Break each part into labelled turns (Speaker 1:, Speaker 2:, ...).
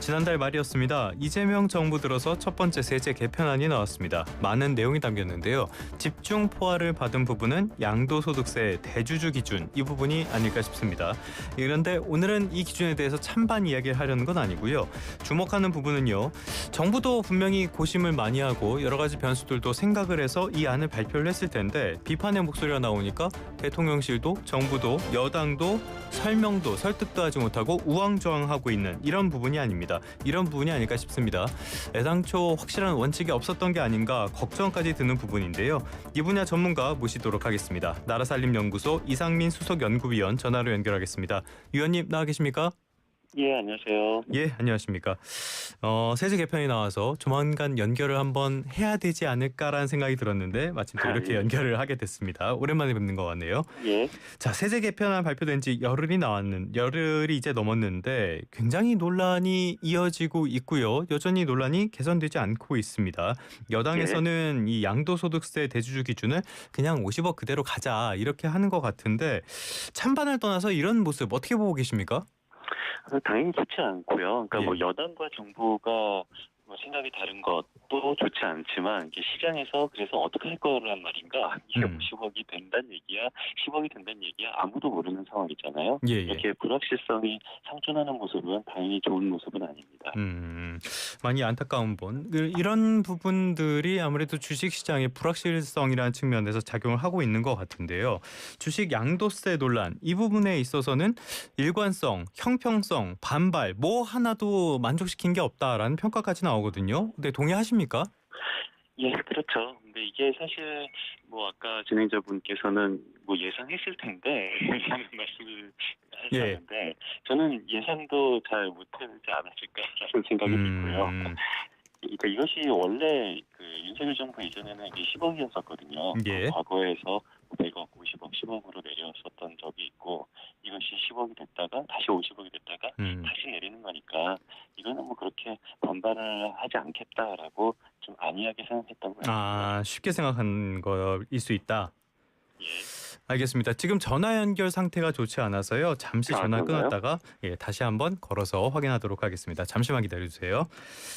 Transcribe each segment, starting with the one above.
Speaker 1: 지난달 말이었습니다. 이재명 정부 들어서 첫 번째 세제 개편안이 나왔습니다. 많은 내용이 담겼는데요. 집중 포괄을 받은 부분은 양도소득세 대주주 기준 이 부분이 아닐까 싶습니다. 그런데 오늘은 이 기준에 대해서 찬반 이야기를 하려는 건 아니고요. 주목하는 부분은요. 정부도 분명히 고심을 많이 하고 여러 가지 변수들도 생각을 해서 이 안을 발표를 했을 텐데 비판의 목소리가 나오니까 대통령실도 정부도 여당도 설명도 설득도 하지 못하고 우왕좌왕하고 있는 이런 부분이 아닙니다. 이런 부분이 아닐까 싶습니다. 애당초 확실한 원칙이 없었던 게 아닌가 걱정까지 드는 부분인데요. 이 분야 전문가 모시도록 하겠습니다. 나라살림연구소 이상민 수석연구위원 전화로 연결하겠습니다. 위원님 나와 계십니까?
Speaker 2: 예, 안녕하세요.
Speaker 1: 예, 안녕하십니까. 세제 개편이 나와서 조만간 연결을 한번 해야 되지 않을까라는 생각이 들었는데 마침 또 이렇게
Speaker 2: 예.
Speaker 1: 연결을 하게 됐습니다. 오랜만에 뵙는 것 같네요.
Speaker 2: 예.
Speaker 1: 자, 세제 개편안 발표된 지 열흘이 이제 넘었는데 굉장히 논란이 이어지고 있고요. 여전히 논란이 개선되지 않고 있습니다. 여당에서는 이 양도소득세 대주주 기준을 그냥 50억 그대로 가자 이렇게 하는 것 같은데 찬반을 떠나서 이런 모습 어떻게 보고 계십니까?
Speaker 2: 당연히 좋지 않고요. 그러니까
Speaker 1: 예.
Speaker 2: 뭐 여당과 정부가 뭐 생각이 다른 것도 좋지 않지만 이게 시장에서 그래서 어떻게 할 거란 말인가? 이게 50억이 된다는 얘기야, 10억이 된다는 얘기야 아무도 모르는 상황이잖아요.
Speaker 1: 예, 예.
Speaker 2: 이렇게 불확실성이 상존하는 모습은 당연히 좋은 모습은 아닙니다.
Speaker 1: 많이 안타까운 분. 이런 부분들이 아무래도 주식시장의 불확실성이라는 측면에서 작용을 하고 있는 것 같은데요. 주식 양도세 논란 이 부분에 있어서는 일관성, 형평성, 반발 뭐 하나도 만족시킨 게 없다라는 평가까지 나오거든요. 근데 동의하십니까?
Speaker 2: 예, 그렇죠. 근데 이게 사실 뭐 아까 진행자분께서는 뭐 예상했을 텐데 라는 말씀을 하셨는데 저는 예상도 잘 못하지 않았을까라는 생각이 들고요. 그러니까 이것이 원래 그 윤석열 정부 이전에는 이게 10억이었었거든요.
Speaker 1: 예.
Speaker 2: 과거에서 100억, 50억, 10억으로 내렸었던 적이 있고 이것이 10억이 됐다가 다시 50억이 됐다가 다시 내리는 거니까 이거는 뭐 그렇게 반발을 하지 않겠다라고 좀 안이하게 생각했던 거예요.
Speaker 1: 아, 쉽게 생각한 거일 수 있다.
Speaker 2: 예.
Speaker 1: 알겠습니다. 지금 전화 연결 상태가 좋지 않아서요. 잠시 전화
Speaker 2: 그런가요?
Speaker 1: 끊었다가 다시 한번 걸어서 확인하도록 하겠습니다. 잠시만 기다려주세요.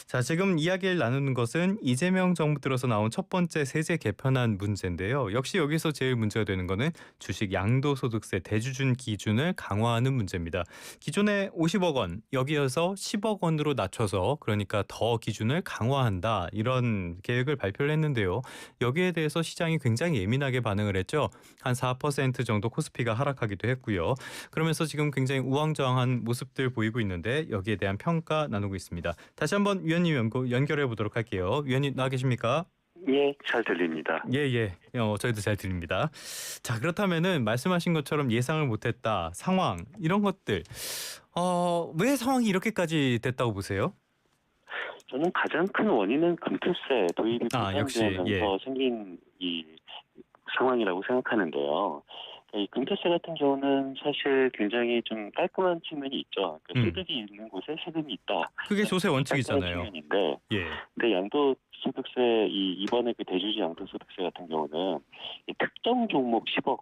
Speaker 1: 자, 지금 이야기를 나누는 것은 이재명 정부 들어서 나온 첫 번째 세제 개편안 문제인데요. 역시 여기서 제일 문제가 되는 거는 주식 양도소득세 대주주 기준을 강화하는 문제입니다. 기존에 50억 원, 여기에서 10억 원으로 낮춰서 그러니까 더 기준을 강화한다. 이런 계획을 발표를 했는데요. 여기에 대해서 시장이 굉장히 예민하게 반응을 했죠. 한 4% 정도 코스피가 하락하기도 했고요. 그러면서 지금 굉장히 우왕좌왕한 모습들 보이고 있는데 여기에 대한 평가 나누고 있습니다. 다시 한번 위원님 연결해 보도록 할게요. 위원님 나와 계십니까?
Speaker 2: 예, 잘 들립니다.
Speaker 1: 예. 저희도 잘 들립니다. 자, 그렇다면은 말씀하신 것처럼 예상을 못했다 상황 이런 것들 왜 상황이 이렇게까지 됐다고 보세요?
Speaker 2: 저는 가장 큰 원인은 금투세 도입이
Speaker 1: 역시,
Speaker 2: 부담되면서 생긴 이 상황이라고 생각하는데요. 이 금투세 같은 경우는 사실 굉장히 좀 깔끔한 측면이 있죠. 소득이 있는 곳에 세금이 있다.
Speaker 1: 그게 조세 원칙이잖아요.
Speaker 2: 측면인데,
Speaker 1: 예.
Speaker 2: 근데 양도소득세 이번에 그 대주주 양도소득세 같은 경우는 이 특정 종목 10억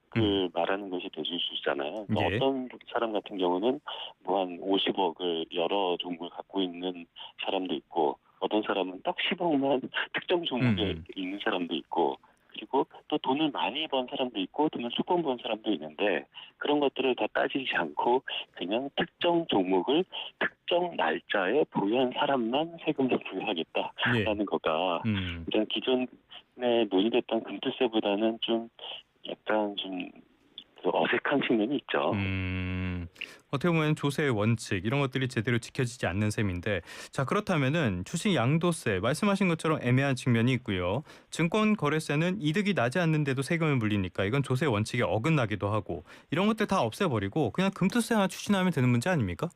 Speaker 2: 그 말하는 것이 대주주잖아요. 그러니까
Speaker 1: 예.
Speaker 2: 어떤 사람 같은 경우는 뭐 한 50억을 여러 종목을 갖고 있는 사람도 있고, 어떤 사람은 딱 10억만 특정 종목에 있는 사람도 있고, 그리고 또 돈을 많이 번 사람도 있고 돈을 조금 번 사람도 있는데 그런 것들을 다 따지지 않고 그냥 특정 종목을 특정 날짜에 보유한 사람만 세금을 부여하겠다라는 거가 일단 기존에 논의됐던 금투세보다는 좀 약간 좀 어색한 측면이 있죠.
Speaker 1: 어떻게 보면 조세의 원칙 이런 것들이 제대로 지켜지지 않는 셈인데 자 그렇다면은 주식 양도세 말씀하신 것처럼 애매한 측면이 있고요. 증권거래세는 이득이 나지 않는데도 세금을 물리니까 이건 조세 원칙에 어긋나기도 하고 이런 것들 다 없애버리고 그냥 금투세 하나 추진하면 되는 문제 아닙니까?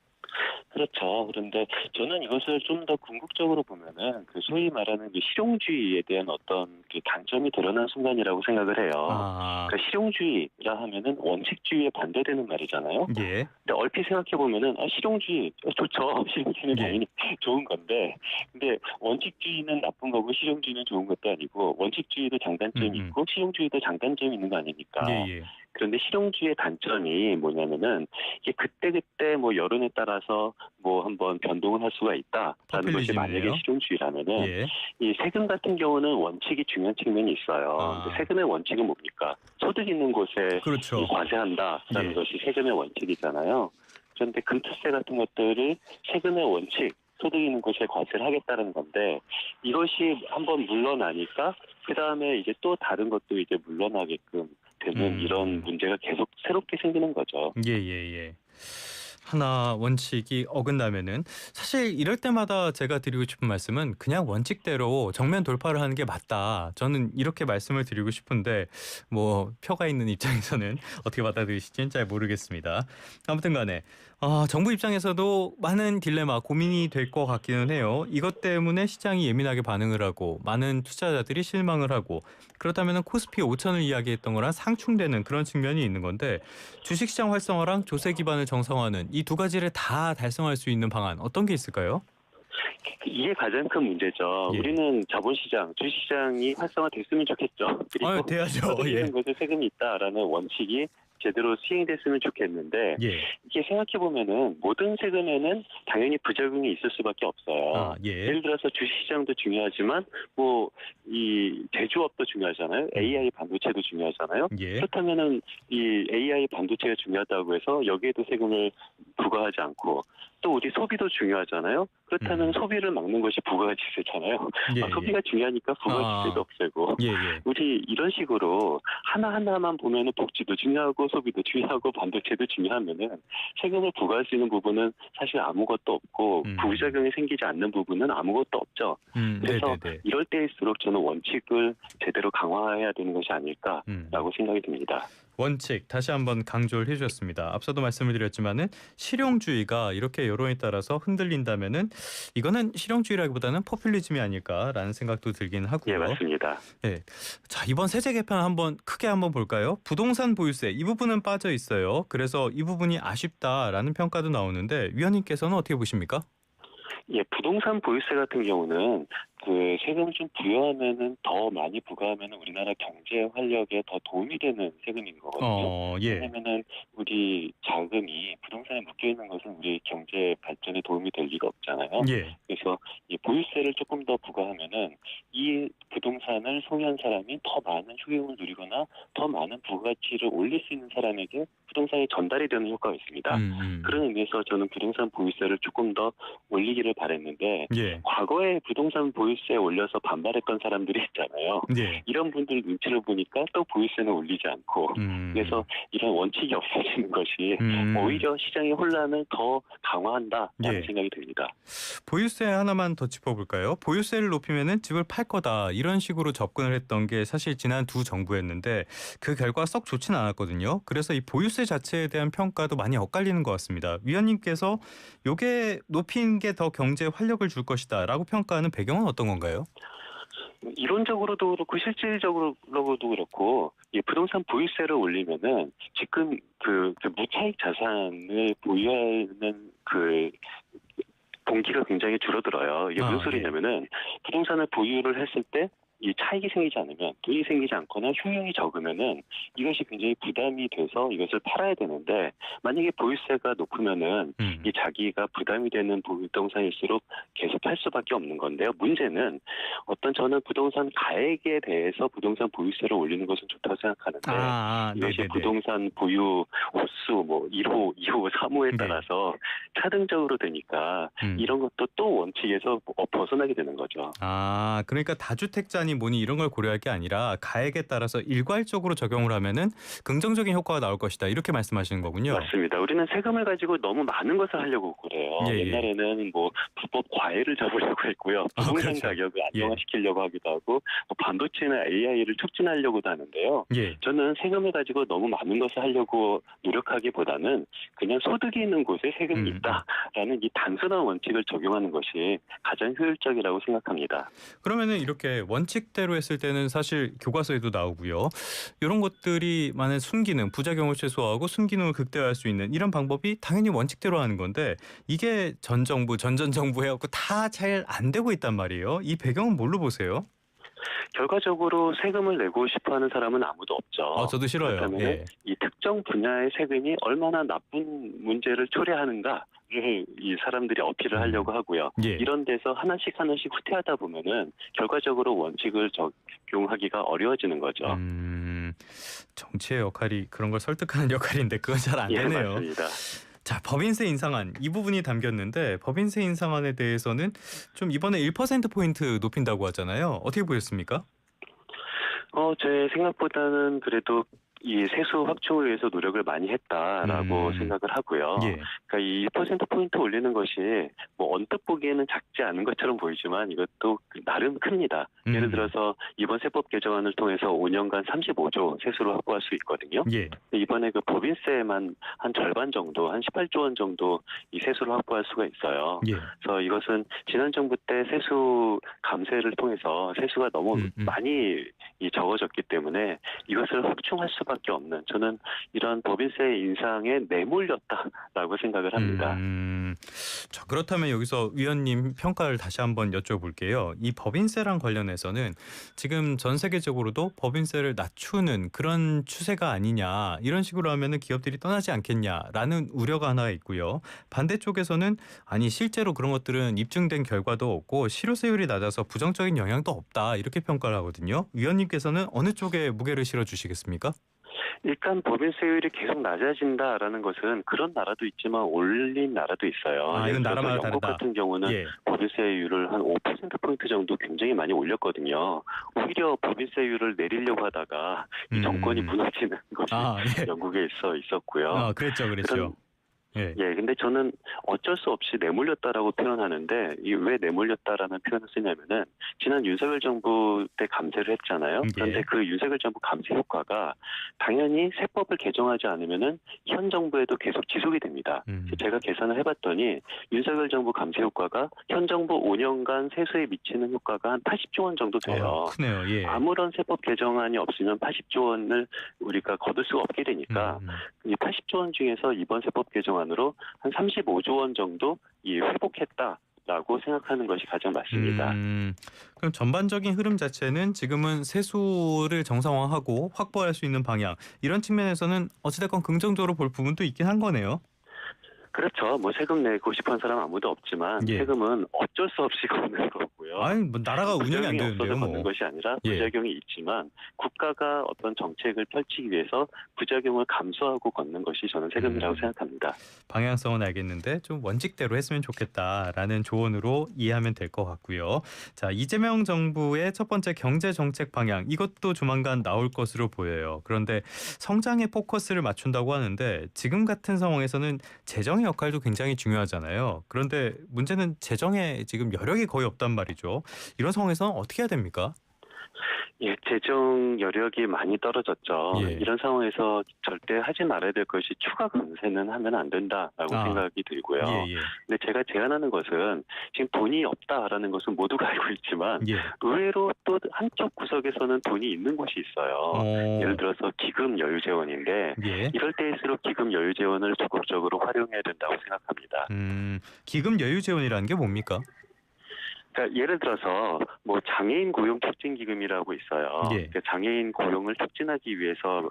Speaker 2: 그렇죠. 그런데 저는 이것을 좀 더 궁극적으로 보면은 그 소위 말하는 그 실용주의에 대한 어떤 그 단점이 드러난 순간이라고 생각을 해요. 그러니까 실용주의라 하면은 원칙주의에 반대되는 말이잖아요.
Speaker 1: 예.
Speaker 2: 근데 얼핏 생각해 보면은 실용주의 좋죠. 실용주의는 당연히 좋은 건데, 근데 원칙주의는 나쁜 거고 실용주의는 좋은 것도 아니고 원칙주의도 장단점이 있고 실용주의도 장단점이 있는 거 아닙니까?
Speaker 1: 예.
Speaker 2: 그런데 실용주의의 단점이 뭐냐면은 이게 그때그때 뭐 여론에 따라서 뭐 한번 변동을 할 수가 있다라는 것이 만약에
Speaker 1: 포퓰리즘이네요.
Speaker 2: 실용주의라면은
Speaker 1: 예.
Speaker 2: 이 세금 같은 경우는 원칙이 중요한 측면이 있어요. 근데
Speaker 1: 아.
Speaker 2: 세금의 원칙은 뭡니까? 소득 있는 곳에
Speaker 1: 그렇죠.
Speaker 2: 이 과세한다라는
Speaker 1: 예.
Speaker 2: 것이 세금의 원칙이잖아요. 그런데 금투세 같은 것들을 세금의 원칙, 소득 있는 곳에 과세를 하겠다는 건데 이것이 한번 물러나니까 그 다음에 이제 또 다른 것도 이제 물러나게끔 되는 이런 문제가 계속 새롭게 생기는 거죠.
Speaker 1: 예. 하나 원칙이 어긋나면은 사실 이럴 때마다 제가 드리고 싶은 말씀은 그냥 원칙대로 정면 돌파를 하는 게 맞다. 저는 이렇게 말씀을 드리고 싶은데 뭐 표가 있는 입장에서는 어떻게 받아들이실지는 잘 모르겠습니다. 아무튼 간에 정부 입장에서도 많은 딜레마, 고민이 될 것 같기는 해요. 이것 때문에 시장이 예민하게 반응을 하고 많은 투자자들이 실망을 하고 그렇다면 코스피 5천을 이야기했던 거랑 상충되는 그런 측면이 있는 건데 주식시장 활성화랑 조세 기반을 정상화하는 이 두 가지를 다 달성할 수 있는 방안 어떤 게 있을까요?
Speaker 2: 이게 가장 큰 문제죠.
Speaker 1: 예.
Speaker 2: 우리는 자본시장, 주식시장이 활성화됐으면 좋겠죠. 그리고
Speaker 1: 돼야죠.
Speaker 2: 소득
Speaker 1: 예.
Speaker 2: 있는 곳에 세금이 있다라는 원칙이 제대로 시행됐으면 좋겠는데
Speaker 1: 예.
Speaker 2: 이게 생각해보면은 모든 세금에는 당연히 부작용이 있을 수밖에 없어요.
Speaker 1: 예.
Speaker 2: 예를 들어서 주식시장도 중요하지만 뭐 이 제조업도 중요하잖아요. AI 반도체도 중요하잖아요.
Speaker 1: 예.
Speaker 2: 그렇다면은 이 AI 반도체가 중요하다고 해서 여기에도 세금을 부과하지 않고 또 우리 소비도 중요하잖아요. 그렇다면 소비를 막는 것이 부가가치세잖아요.
Speaker 1: 예.
Speaker 2: 소비가 중요하니까 부가가치세도 없애고
Speaker 1: 예.
Speaker 2: 우리 이런 식으로 하나하나만 보면은 복지도 중요하고 소비도 중요하고 반도체도 중요하면은 세금을 부과할 수 있는 부분은 사실 아무것도 없고 부작용이 생기지 않는 부분은 아무것도 없죠. 그래서
Speaker 1: 네네네.
Speaker 2: 이럴 때일수록 저는 원칙을 제대로 강화해야 되는 것이 아닐까라고 생각이 듭니다.
Speaker 1: 원칙 다시 한번 강조를 해주셨습니다. 앞서도 말씀을 드렸지만은 실용주의가 이렇게 여론에 따라서 흔들린다면은 이거는 실용주의라기보다는 포퓰리즘이 아닐까라는 생각도 들긴 하고요.
Speaker 2: 예, 맞습니다.
Speaker 1: 네. 자, 이번 세제 개편 한번 크게 한번 볼까요? 부동산 보유세 이 부분은 빠져 있어요. 그래서 이 부분이 아쉽다라는 평가도 나오는데 위원님께서는 어떻게 보십니까?
Speaker 2: 예, 부동산 보유세 같은 경우는 그 세금을 좀 부여하면은 더 많이 부과하면은 우리나라 경제 활력에 더 도움이 되는 세금인 거거든요.
Speaker 1: 예.
Speaker 2: 왜냐면은 우리 자금이 부동산에 묶여 있는 것은 우리 경제 발전에 도움이 될 리가 없잖아요.
Speaker 1: 예.
Speaker 2: 그래서 이 보유세를 조금 더 부과하면은 이 부동산을 소유한 사람이 더 많은 효용을 누리거나 더 많은 부가가치를 올릴 수 있는 사람에게 부동산이 전달이 되는 효과가 있습니다. 그런 의미에서 저는 부동산 보유세를 조금 더 올리기를 바랬는데
Speaker 1: 예.
Speaker 2: 과거에 부동산 보유세 올려서 반발했던 사람들이 있잖아요.
Speaker 1: 예.
Speaker 2: 이런 분들 눈치를 보니까 또 보유세는 올리지 않고 그래서 이런 원칙이 없어지는 것이 오히려 시장의 혼란을 더 강화한다라는
Speaker 1: 예.
Speaker 2: 생각이 듭니다.
Speaker 1: 보유세 하나만 더 짚어볼까요? 보유세를 높이면은 집을 팔 거다 이런 식으로 접근을 했던 게 사실 지난 두 정부였는데 그 결과 썩 좋지는 않았거든요. 그래서 이 보유세 자체에 대한 평가도 많이 엇갈리는 것 같습니다. 위원님께서 요게 높인 게 더 경제에 활력을 줄 것이다라고 평가하는 배경은 어떤 건가요?
Speaker 2: 이론적으로도 그렇고 실질적으로도 그렇고 이 부동산 보유세를 올리면은 지금 그 무차익 자산을 보유하는 그 동기가 굉장히 줄어들어요. 이게 무슨 소리냐면은 부동산을 보유를 했을 때 이 차익이 생기지 않으면 돈이 생기지 않거나 효용이 적으면은 이것이 굉장히 부담이 돼서 이것을 팔아야 되는데 만약에 보유세가 높으면은 이 자기가 부담이 되는 부동산일수록 계속 팔 수밖에 없는 건데요. 문제는 저는 부동산 가액에 대해서 부동산 보유세를 올리는 것은 좋다고 생각하는데 이것이
Speaker 1: 네네네.
Speaker 2: 부동산 보유 홀수 뭐 1호, 2호, 3호에 따라서 차등적으로 되니까 이런 것도 또 원칙에서 벗어나게 되는 거죠.
Speaker 1: 그러니까 다주택자니 뭐니 이런 걸 고려할 게 아니라 가액에 따라서 일괄적으로 적용을 하면은 긍정적인 효과가 나올 것이다. 이렇게 말씀하시는 거군요.
Speaker 2: 맞습니다. 우리는 세금을 가지고 너무 많은 것을 하려고 그래요.
Speaker 1: 예.
Speaker 2: 옛날에는 뭐 불법 과외를 잡으려고 했고요. 부동산
Speaker 1: 그렇죠.
Speaker 2: 가격을 안정화시키려고 하기도 하고 뭐 반도체나 AI를 촉진하려고도 하는데요. 저는 세금을 가지고 너무 많은 것을 하려고 노력하기보다는 그냥 소득이 있는 곳에 세금이 있다라는 이 단순한 원칙을 적용하는 것이 가장 효율적이라고 생각합니다.
Speaker 1: 그러면은 이렇게 원칙대로 했을 때는 사실 교과서에도 나오고요. 이런 것들이 만약 순기능, 부작용을 최소화하고 순기능을 극대화할 수 있는 이런 방법이 당연히 원칙대로 하는 건데 이게 전 정부, 전전 정부 해갖고 다 잘 안 되고 있단 말이에요. 이 배경은 뭘로 보세요?
Speaker 2: 결과적으로 세금을 내고 싶어하는 사람은 아무도 없죠.
Speaker 1: 저도 싫어요.
Speaker 2: 그렇다면
Speaker 1: 예.
Speaker 2: 이 특정 분야의 세금이 얼마나 나쁜 문제를 초래하는가를 이 사람들이 어필을 하려고 하고요.
Speaker 1: 예.
Speaker 2: 이런 데서 하나씩 후퇴하다 보면은 결과적으로 원칙을 적용하기가 어려워지는 거죠.
Speaker 1: 정치의 역할이 그런 걸 설득하는 역할인데 그건 잘 안
Speaker 2: 예,
Speaker 1: 되네요.
Speaker 2: 맞습니다.
Speaker 1: 자, 법인세 인상안 이 부분이 담겼는데 법인세 인상안에 대해서는 좀 이번에 1%포인트 높인다고 하잖아요. 어떻게 보셨습니까?
Speaker 2: 제 생각보다는 그래도 이 세수 확충을 위해서 노력을 많이 했다라고 생각을 하고요.
Speaker 1: 예.
Speaker 2: 그러니까 이 1%포인트 올리는 것이 뭐 언뜻 보기에는 작지 않은 것처럼 보이지만 이것도 나름 큽니다. 예를 들어서 이번 세법 개정안을 통해서 5년간 35조 세수를 확보할 수 있거든요.
Speaker 1: 예.
Speaker 2: 이번에 그 법인세만 한 절반 정도, 한 18조 원 정도 이 세수를 확보할 수가 있어요.
Speaker 1: 예.
Speaker 2: 그래서 이것은 지난 정부 때 세수 감세를 통해서 세수가 너무 많이 적어졌기 때문에 이것을 확충할 수밖에 없는, 저는 이런 법인세 인상에 내몰렸다라고 생각을 합니다.
Speaker 1: 자, 그렇다면 여기서 위원님 평가를 다시 한번 여쭤볼게요. 이 법인세랑 관련해서는 지금 전 세계적으로도 법인세를 낮추는 그런 추세가 아니냐, 이런 식으로 하면은 기업들이 떠나지 않겠냐라는 우려가 하나 있고요. 반대쪽에서는 아니 실제로 그런 것들은 입증된 결과도 없고 실효세율이 낮아서 부정적인 영향도 없다, 이렇게 평가를 하거든요. 위원님께서는 어느 쪽에 무게를 실어주시겠습니까?
Speaker 2: 일단 법인세율이 계속 낮아진다라는 것은 그런 나라도 있지만 올린 나라도 있어요.
Speaker 1: 이건
Speaker 2: 예를 들어서
Speaker 1: 나라마다
Speaker 2: 영국
Speaker 1: 다르다.
Speaker 2: 같은 경우는
Speaker 1: 예.
Speaker 2: 법인세율을 한 5%포인트 정도 굉장히 많이 올렸거든요. 오히려 법인세율을 내리려고 하다가 이 정권이 무너지는 것이
Speaker 1: 예.
Speaker 2: 영국에 있었고요.
Speaker 1: 그랬죠.
Speaker 2: 근데 저는 어쩔 수 없이 내몰렸다라고 표현하는데, 이 왜 내몰렸다라는 표현을 쓰냐면은 지난 윤석열 정부 때 감세를 했잖아요. 그런데 그 윤석열 정부 감세 효과가 당연히 세법을 개정하지 않으면은 현 정부에도 계속 지속이 됩니다. 제가 계산을 해봤더니 윤석열 정부 감세 효과가 현 정부 5년간 세수에 미치는 효과가 한 80조 원 정도 돼요.
Speaker 1: 크네요. 예.
Speaker 2: 아무런 세법 개정안이 없으면 80조 원을 우리가 거둘 수가 없게 되니까 이 80조 원 중에서 이번 세법 개정안으로 한 35조 원 정도 회복했다라고 생각하는 것이 가장 맞습니다.
Speaker 1: 그럼 전반적인 흐름 자체는 지금은 세수를 정상화하고 확보할 수 있는 방향, 이런 측면에서는 어찌됐건 긍정적으로 볼 부분도 있긴 한 거네요.
Speaker 2: 그렇죠. 뭐 세금 내고 싶어하는 사람 아무도 없지만 세금은 어쩔 수 없이 걷는 거고요.
Speaker 1: 뭐 나라가 운영이 안 되는데요.
Speaker 2: 없어서 걷는 것이 아니라 부작용이 있지만 국가가 어떤 정책을 펼치기 위해서 부작용을 감수하고 걷는 것이 저는 세금이라고 생각합니다.
Speaker 1: 방향성은 알겠는데 좀 원칙대로 했으면 좋겠다라는 조언으로 이해하면 될 것 같고요. 자, 이재명 정부의 첫 번째 경제 정책 방향, 이것도 조만간 나올 것으로 보여요. 그런데 성장에 포커스를 맞춘다고 하는데 지금 같은 상황에서는 재정의 역할도 굉장히 중요하잖아요. 그런데 문제는 재정에 지금 여력이 거의 없단 말이죠. 이런 상황에서는 어떻게 해야 됩니까?
Speaker 2: 재정 여력이 많이 떨어졌죠.
Speaker 1: 예.
Speaker 2: 이런 상황에서 절대 하지 말아야 될 것이 추가 감세는 하면 안 된다라고 생각이 들고요. 근데 제가 제안하는 것은 지금 돈이 없다라는 것은 모두가 알고 있지만 의외로 또 한쪽 구석에서는 돈이 있는 곳이 있어요. 예를 들어서 기금 여유재원인데 이럴 때일수록 기금 여유재원을 적극적으로 활용해야 된다고 생각합니다.
Speaker 1: 기금 여유재원이라는 게 뭡니까?
Speaker 2: 그러니까 예를 들어서 뭐 장애인 고용 촉진 기금이라고 있어요. 그러니까 장애인 고용을 촉진하기 위해서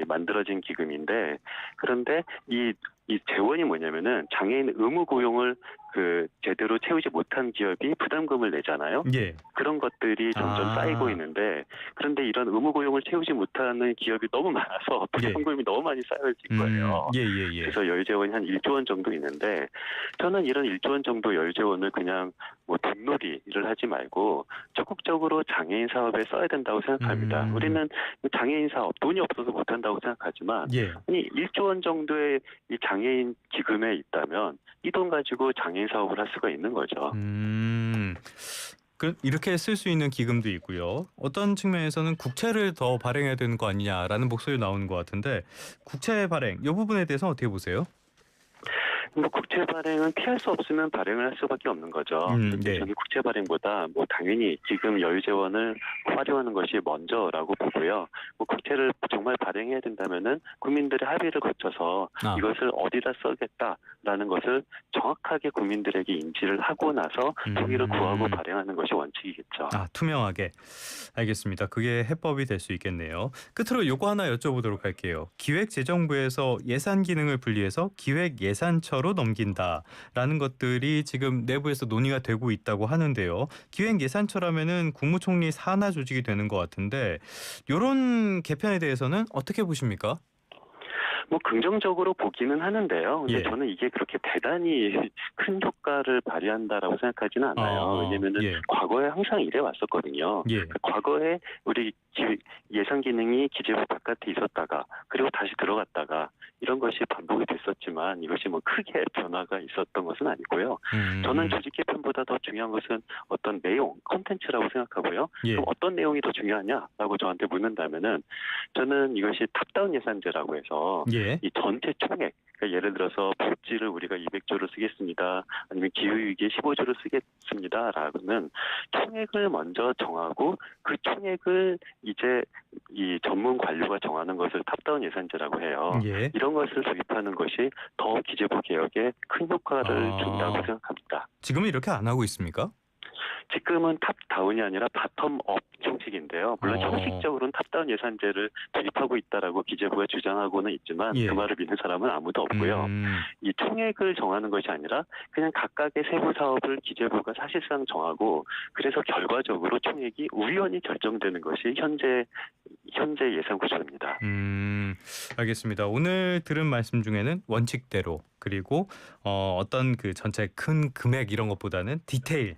Speaker 2: 만들어진 기금인데, 그런데 이 재원이 뭐냐면은 장애인 의무 고용을 제대로 채우지 못한 기업이 부담금을 내잖아요. 그런 것들이 점점 쌓이고 있는데, 그런데 이런 의무 고용을 채우지 못하는 기업이 너무 많아서 부담금이 너무 많이 쌓여진 거예요. 그래서 여유재원이 한 1조 원 정도 있는데, 저는 이런 1조 원 정도 여유재원을 그냥 뭐 돈놀이를 하지 말고 적극적으로 장애인 사업에 써야 된다고 생각합니다. 우리는 장애인 사업 돈이 없어서 못한다고 생각하지만 아니 1조 원 정도의 이 장애인 기금에 있다면 이 돈 가지고 장애인 사업을 할 수가 있는 거죠.
Speaker 1: 이렇게 쓸 수 있는 기금도 있고요. 어떤 측면에서는 국채를 더 발행해야 되는 거 아니냐라는 목소리 나오는 것 같은데, 국채 발행 이 부분에 대해서 어떻게 보세요?
Speaker 2: 뭐 국채 발행은 피할 수 없으면 발행을 할 수밖에 없는 거죠. 저는 국채 발행보다 뭐 당연히 기금 여유재원을 활용하는 것이 먼저라고 보고요. 뭐 국채를 정말 발행해야 된다면은 국민들의 합의를 거쳐서 이것을 어디다 라는 것을 정확하게 국민들에게 인지를 하고 나서 통일을 구하고 발행하는 것이 원칙이겠죠.
Speaker 1: 아, 투명하게. 알겠습니다. 그게 해법이 될 수 있겠네요. 끝으로 요거 하나 여쭤보도록 할게요. 기획재정부에서 예산 기능을 분리해서 기획예산처로 넘긴다라는 것들이 지금 내부에서 논의가 되고 있다고 하는데요. 기획예산처라면은 국무총리 산하 조직이 되는 것 같은데 이런 개편에 대해서는 어떻게 보십니까?
Speaker 2: 뭐 긍정적으로 보기는 하는데요. 근데
Speaker 1: 예.
Speaker 2: 저는 이게 그렇게 대단히 큰 효과를 발휘한다라고 생각하지는 않아요. 왜냐면은
Speaker 1: 예.
Speaker 2: 과거에 항상 이래 왔었거든요.
Speaker 1: 예.
Speaker 2: 과거에 우리 예산 기능이 기재부 바깥에 있었다가 그리고 다시 들어갔다가 이런 것이 반복이 됐었지만 이것이 뭐 크게 변화가 있었던 것은 아니고요. 저는 조직 개편보다 더 중요한 것은 어떤 내용, 콘텐츠라고 생각하고요.
Speaker 1: 예.
Speaker 2: 그럼 어떤 내용이 더 중요하냐라고 저한테 묻는다면은 저는 이것이 탑다운 예산제라고 해서
Speaker 1: 예.
Speaker 2: 이 전체 총액, 그러니까 예를 들어서 복지를 우리가 200조를 쓰겠습니다. 아니면 기후위기에 15조를 쓰겠습니다라고는 총액을 먼저 정하고 그 총액을 이제 이 전문 관료가 정하는 것을 탑다운 예산제라고 해요.
Speaker 1: 예.
Speaker 2: 이런 것을 도입하는 것이 더 기재부 개혁에 큰 효과를 준다고 생각합니다.
Speaker 1: 지금은 이렇게 안 하고 있습니까?
Speaker 2: 지금은 탑다운이 아니라 바텀업 형식인데요. 물론
Speaker 1: 어.
Speaker 2: 형식적으로는 탑다운 예산제를 도입하고 있다라고 기재부가 주장하고는 있지만
Speaker 1: 예.
Speaker 2: 그 말을 믿는 사람은 아무도 없고요. 이 총액을 정하는 것이 아니라 그냥 각각의 세부 사업을 기재부가 사실상 정하고 그래서 결과적으로 총액이 우연히 결정되는 것이 현재 예산 구조입니다.
Speaker 1: 알겠습니다. 오늘 들은 말씀 중에는 원칙대로 그리고 어떤 그 전체 큰 금액 이런 것보다는 디테일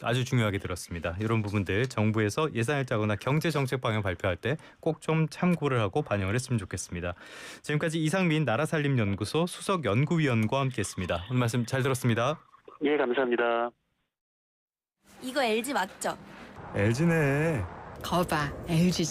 Speaker 1: 아주 중요하게 들었습니다. 이런 부분들 정부에서 예산을 짜거나 경제정책 방향 발표할 때 꼭 좀 참고를 하고 반영을 했으면 좋겠습니다. 지금까지 이상민 나라살림연구소 수석연구위원과 함께했습니다. 오늘 말씀 잘 들었습니다.
Speaker 2: 예, 감사합니다.
Speaker 3: 이거 LG 맞죠?
Speaker 1: LG네.
Speaker 4: 거봐, LG